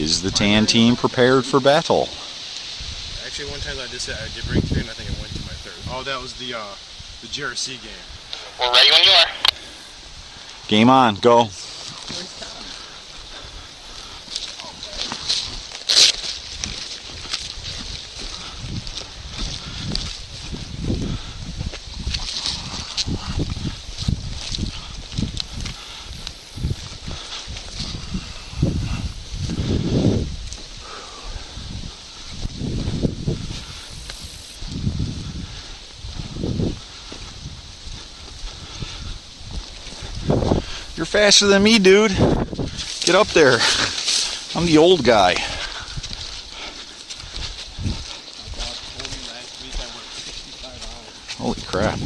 Is the tan team prepared for battle? Actually, one time I did bring 3 and I think I went to my 3rd. Oh, that was the GRC game. We're ready when you are. Game on, go. You're faster than me, dude. Get up there. I'm the old guy. Holy crap.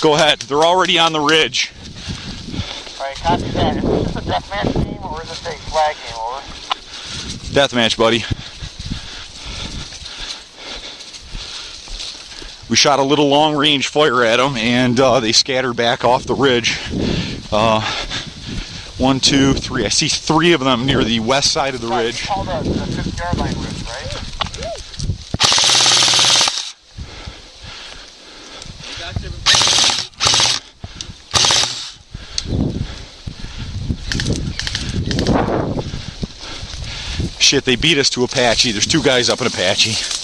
Go ahead. They're already on the ridge. Alright, copy that. Is this a deathmatch game or is this a flag game? Over? Deathmatch, buddy. We shot a little long-range fire at them, and they scattered back off the ridge. 1, 2, 3. I see 3 of them near the west side of the ridge. It's called the 50-yard line ridge, right? Shit, they beat us to Apache. There's 2 guys up in Apache.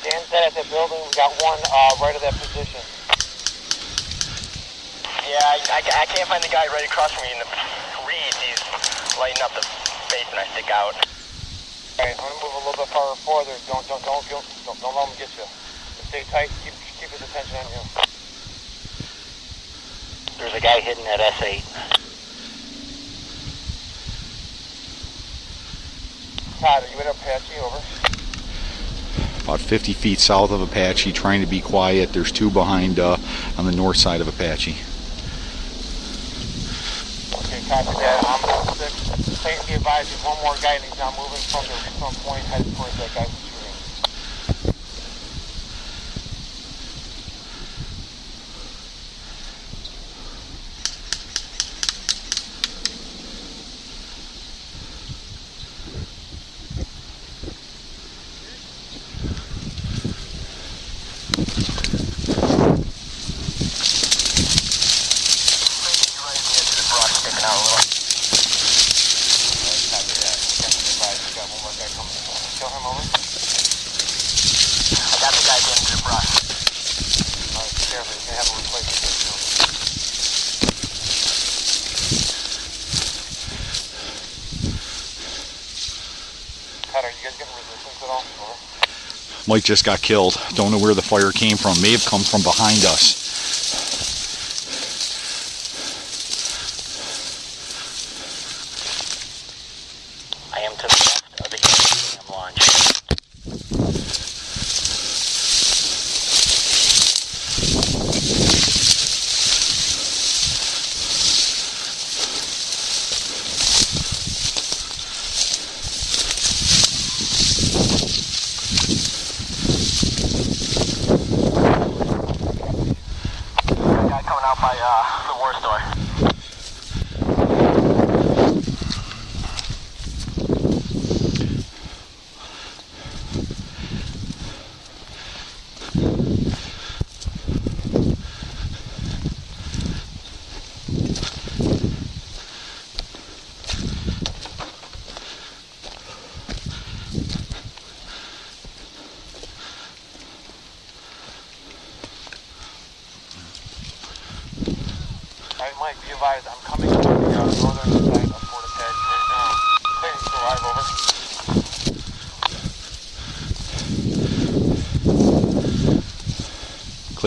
Dan said at that building, we got one right of that position. Yeah, I can't find the guy right across from me in the reeds. He's lighting up the face and I stick out. Alright, I'm gonna move a little bit farther forward. Don't let him get you. Stay tight, keep his attention on you. There's a guy hidden at S8. Todd, are you in Apache? Over. About 50 feet south of Apache, trying to be quiet. There's 2 behind on the north side of Apache. Okay, copy that. I'm moving 6. State be advised, there's one more guy and he's now moving from the respawn point headed towards that guy who's shooting. Mike just got killed. Don't know where the fire came from. May have come from behind us. I am to the left of the uranium launch. By the war store.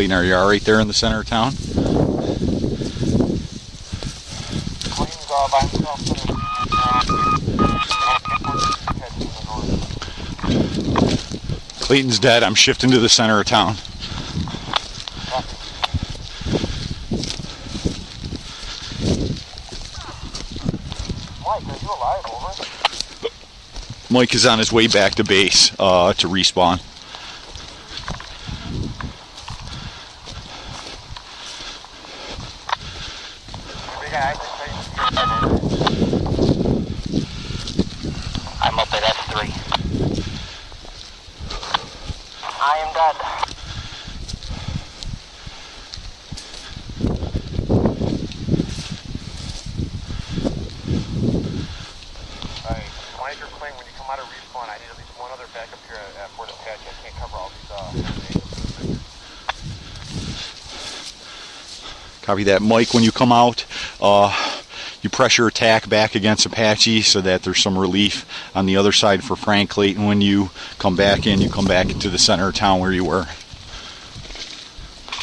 Clayton, are you all right there in the center of town? Clayton's by himself. Clayton's dead. I'm shifting to the center of town. Mike, are you alive? Over? Mike is on his way back to base to respawn. I'm up at S3. I am dead. Alright, Mike or Clayton, when you come out of respawn, I need at least one other backup here at Fort Apache. I can't cover all these Copy that. Mike, when you come out, you pressure attack back against Apache so that there's some relief on the other side for Frank. Clayton, when you come back in, you come back into the center of town where you were.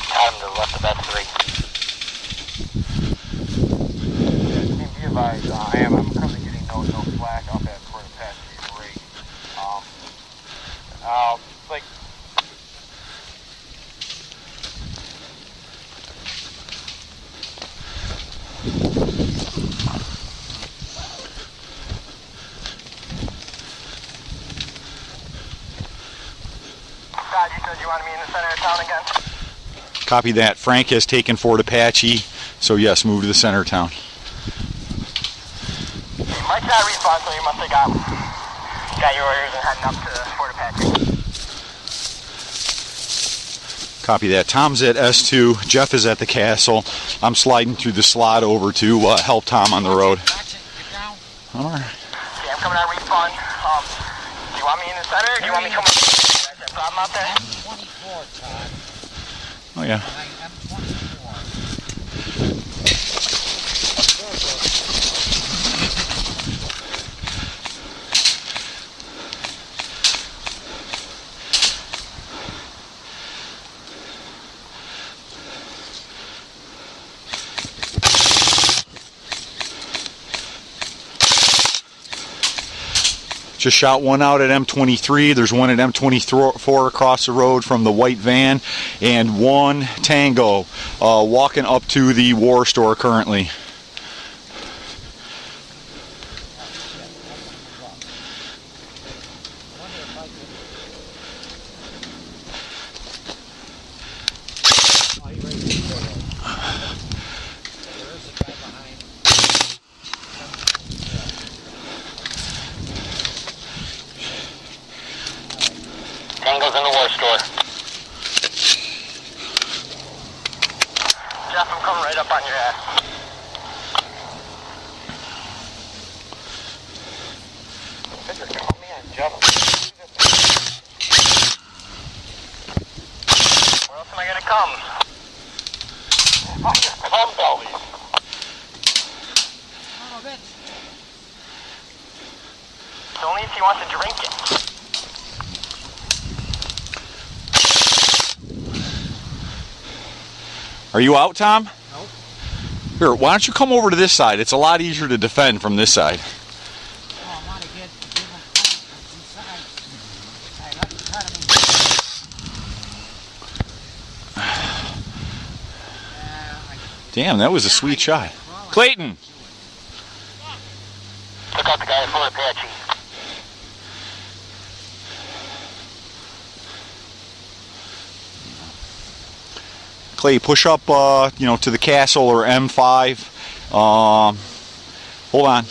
Got him to the left of S3. Yeah, be advised, I'm currently getting no flack up at Fort Apache break. Like, God, you said you wanted me in the center of town again? Copy that. Frank has taken Fort Apache, so yes, move to the center of town. Mike's not respawn, so you must have got your orders and heading up to Fort Apache. Copy that. Tom's at S2. Jeff is at the castle. I'm sliding through the slot over to help Tom on the road. All right. Okay, I'm coming out of respawn. Do you want me in the center, or do you want me coming? Is that a problem out there? 24, Todd. Oh, yeah. I'm 24. Just shot one out at M23. There's one at M24 across the road from the white van, and one Tango walking up to the war store currently. Tango's in the war store. Jeff, I'm coming right up on your ass. Help me on, Jeff. Where else am I gonna come? On your cum belly. Oh, bitch. It's only if he wants to drink it. Are you out, Tom? Nope. Here, why don't you come over to this side? It's a lot easier to defend from this side. Oh, I want to give him inside. Hey, let me cut him in. Damn, that was a sweet shot. Clayton! Took out the guy at Fort Apache. Clay, push up, to the castle or M5. Hold on.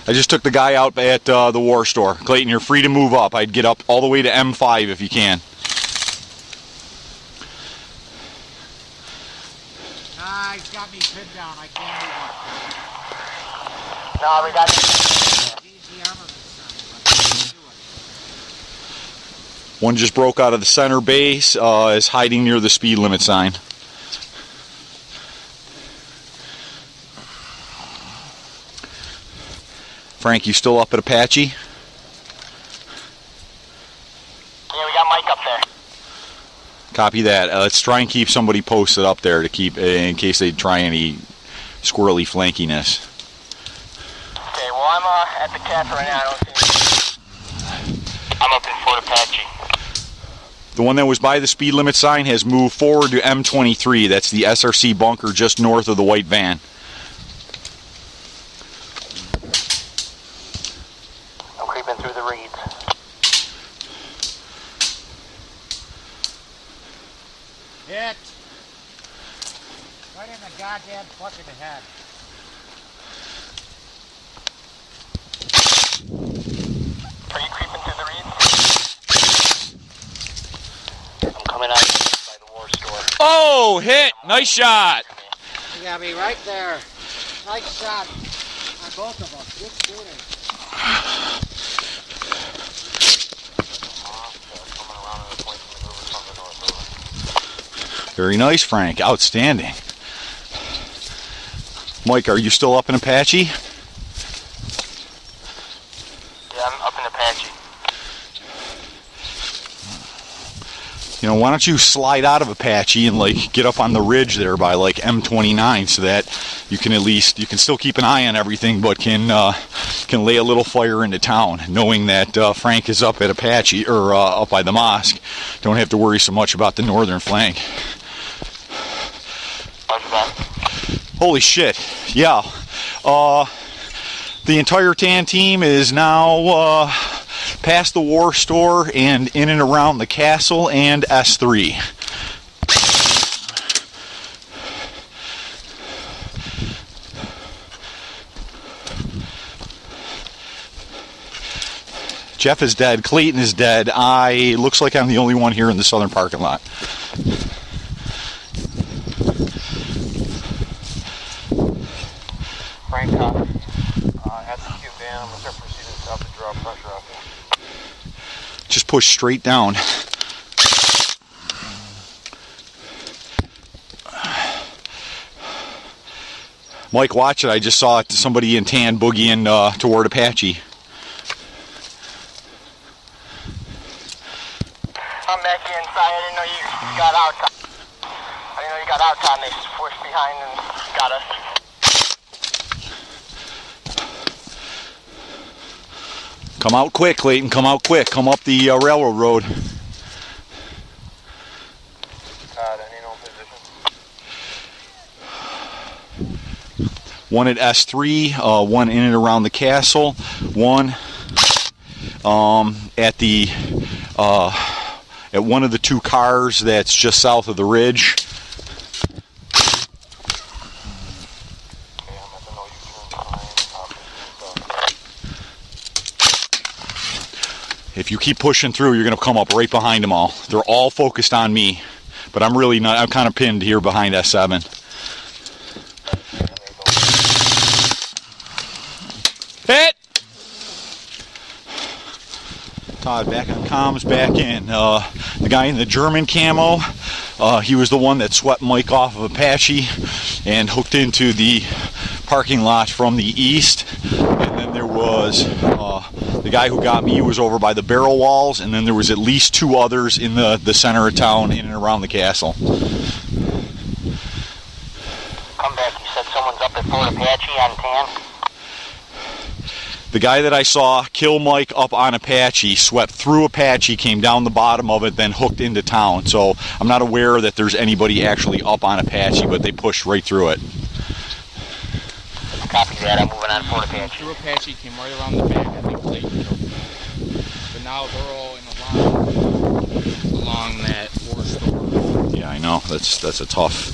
I just took the guy out at the war store. Clayton, you're free to move up. I'd get up all the way to M5 if you can. Nah, he's got me pinned down. I can't move up. No, we got it. He's the armament son, but I can't do it. One just broke out of the center base, is hiding near the speed limit sign. Frank, you still up at Apache? Copy that. Let's try and keep somebody posted up there to keep in case they try any squirrely flankiness. Okay, well I'm at the castle right now. I don't see anything. I'm up in Fort Apache. The one that was by the speed limit sign has moved forward to M23. That's the SRC bunker just north of the white van. I'm creeping through the reeds. Hit. Right in the goddamn fucking head. Are you creeping through the reeds? I'm coming out by the war store. Oh, hit! Nice shot! You got me right there. Nice shot on both of us. Good shooting. Very nice, Frank. Outstanding. Mike, are you still up in Apache? Yeah, I'm up in Apache. You know, why don't you slide out of Apache and like get up on the ridge there by like M29 so that you can still keep an eye on everything, but can lay a little fire into town, knowing that Frank is up at Apache or up by the mosque. Don't have to worry so much about the northern flank. Holy shit! Yeah, the entire TAN team is now past the war store and in and around the castle and S3. Jeff is dead. Clayton is dead. Looks like I'm the only one here in the southern parking lot. Frank, at the Q van, I'm going to start proceeding south to draw pressure off you. Just push straight down. Mike, watch it. I just saw somebody in tan boogieing toward Apache. I'm back here inside. I didn't know you got out. I didn't know you got out, Todd. They pushed behind and got us. Come out quick, Clayton. Come out quick. Come up the railroad road. Todd, any known position? One at S3, one in and around the castle, one at the at one of the two cars that's just south of the ridge. If you keep pushing through, you're going to come up right behind them all. They're all focused on me, but I'm really not. I'm kind of pinned here behind S7. Hit! Todd, back on comms, back in. The guy in the German camo, he was the one that swept Mike off of Apache and hooked into the parking lot from the east. And then there was the guy who got me was over by the barrel walls, and then there was at least two others in the center of town in and around the castle. Come back. You said someone's up at Fort Apache on tan? The guy that I saw kill Mike up on Apache swept through Apache, came down the bottom of it, then hooked into town. So I'm not aware that there's anybody actually up on Apache, but they pushed right through it. Copy that. I'm moving on Fort Apache. Through Apache, came right around the back. I think Clayton killed them. But now they're all in a line along that war store. Yeah, I know. That's a tough